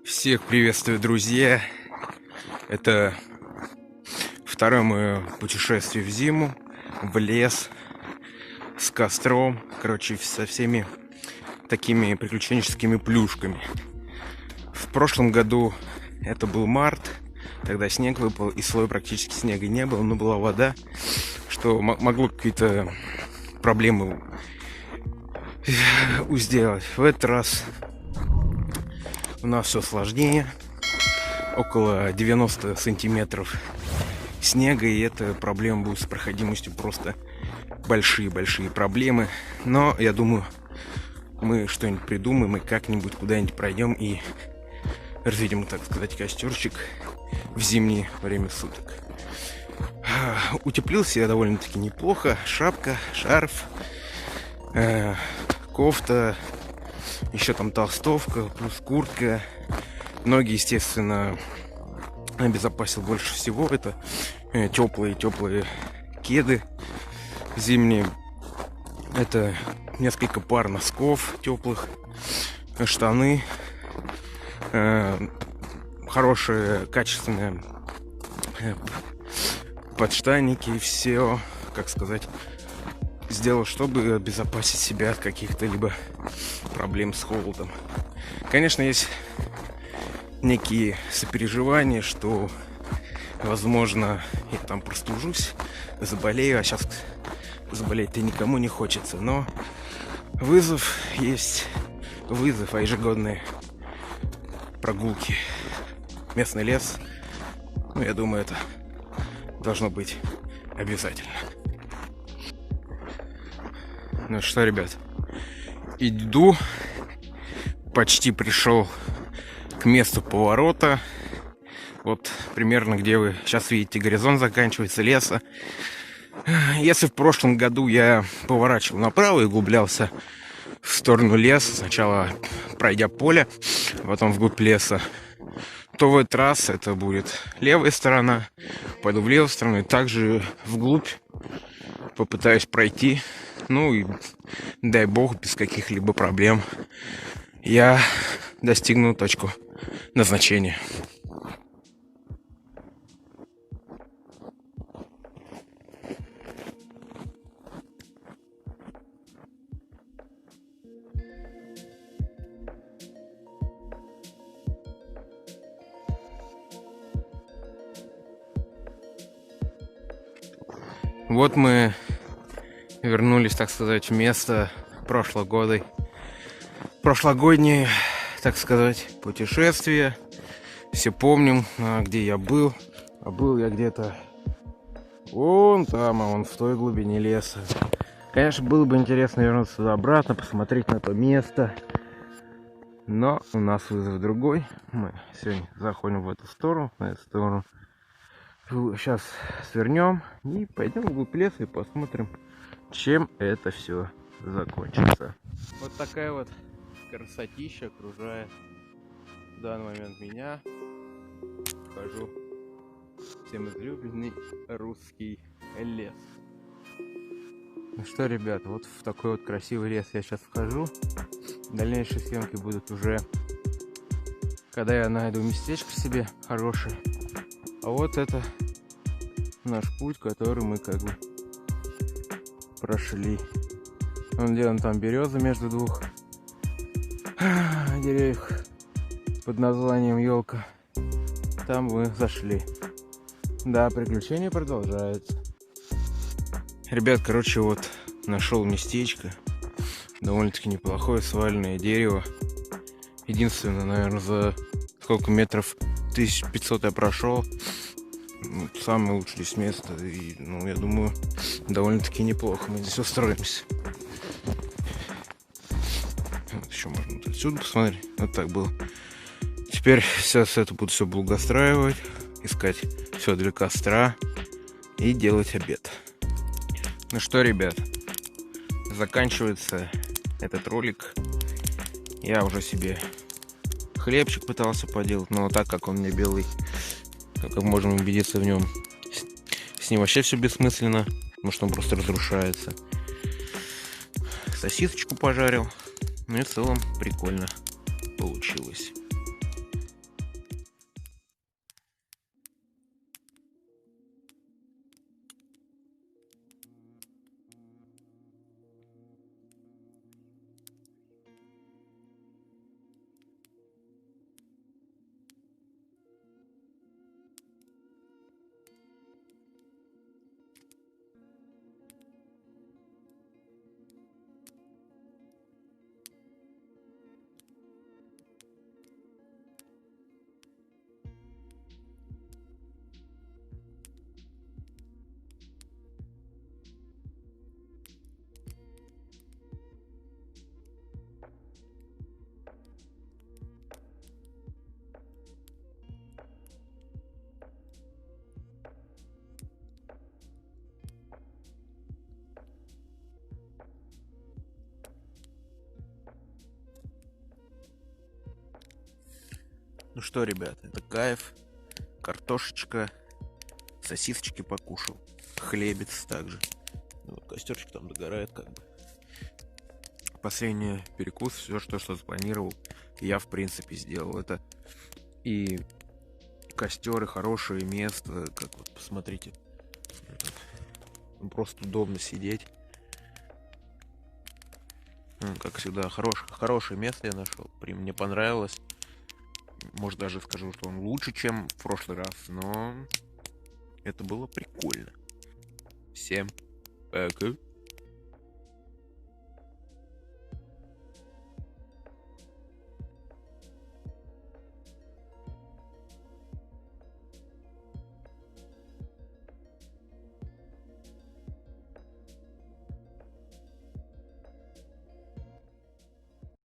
Всех приветствую, друзья! Это второе мое путешествие в зиму, в лес, с костром, короче, со всеми такими приключенческими плюшками. В прошлом году это был март, тогда снег выпал, и слоя практически снега не было, но была вода, что могло какие-то проблемы сделать. В этот раз у нас все сложнее. Около 90 сантиметров снега, и эта проблема будет с проходимостью просто большие-большие проблемы. Но я думаю, мы что-нибудь придумаем и как-нибудь куда-нибудь пройдем и разведем, так сказать, костерчик в зимнее время суток. Утеплился я довольно-таки неплохо. Шапка, шарф, кофта, еще там толстовка, плюс куртка. Ноги, естественно, обезопасил больше всего. Это теплые кеды зимние. Это несколько пар носков теплых, штаны, хорошие, качественные подштанники. И все, как сказать, сделал, чтобы обезопасить себя от каких-то либо проблем с холодом. Конечно, есть некие сопереживания, что, возможно, я там простужусь, заболею, а сейчас заболеть-то никому не хочется. Но вызов есть вызов, а ежегодные прогулки, местный лес, ну, я думаю, это должно быть обязательно. Ну что, ребят, иду, почти пришел к месту поворота. Вот примерно, где вы сейчас видите, горизонт заканчивается, леса. Если в прошлом году я поворачивал направо и углублялся в сторону леса, сначала пройдя поле, потом вглубь леса, то в этот раз это будет левая сторона. Пойду в левую сторону и также вглубь попытаюсь пройти. Ну и дай бог, без каких-либо проблем я достигну точку назначения. Вот мы вернулись, так сказать, в место прошлогоднее, так сказать, путешествие. Все помним, где я был. А был я где-то вон там, а вон в той глубине леса. Конечно, было бы интересно вернуться туда обратно, посмотреть на то место. Но у нас вызов другой. Мы сегодня заходим в эту сторону, на эту сторону. Сейчас свернем и пойдем вглубь леса и посмотрим, чем это все закончится. Вот такая вот красотища окружает в данный момент меня. Вхожу в всем излюбленный русский лес. Ну что, ребята, вот в такой вот красивый лес я сейчас вхожу. Дальнейшие съемки будут уже, когда я найду местечко себе хорошее. А вот это наш путь, который мы как бы прошли. Вон где он там, береза между двух деревьев под названием елка. Там мы зашли. Да, приключения продолжаются. Ребят, короче, вот нашел местечко. Довольно-таки неплохое сваленное дерево. Единственное, наверное, за сколько метров, 1500 я прошел. Самое лучшее здесь место. И, ну, я думаю, довольно-таки неплохо. Мы здесь устроимся. Вот еще можно вот отсюда посмотреть. Вот так было. Теперь сейчас это буду все благоустраивать, искать все для костра и делать обед. Ну что, ребят, заканчивается этот ролик. Я уже себе хлебчик пытался поделать, но так как он мне белый, как можем убедиться в нем, с ним вообще все бессмысленно, потому что он просто разрушается. Сосисочку пожарил, ну и в целом прикольно получилось. Ну что, ребята, это кайф. Картошечка, сосисочки покушал, хлебец также. Ну, вот костерчик там догорает как бы. Последний перекус, все, что запланировал, я в принципе сделал. Это и костер, и хорошее место, как вот посмотрите. Просто удобно сидеть. Как всегда, хорошее место я нашел. Мне понравилось. Может, даже скажу, что он лучше, чем в прошлый раз, но это было прикольно. Всем пока.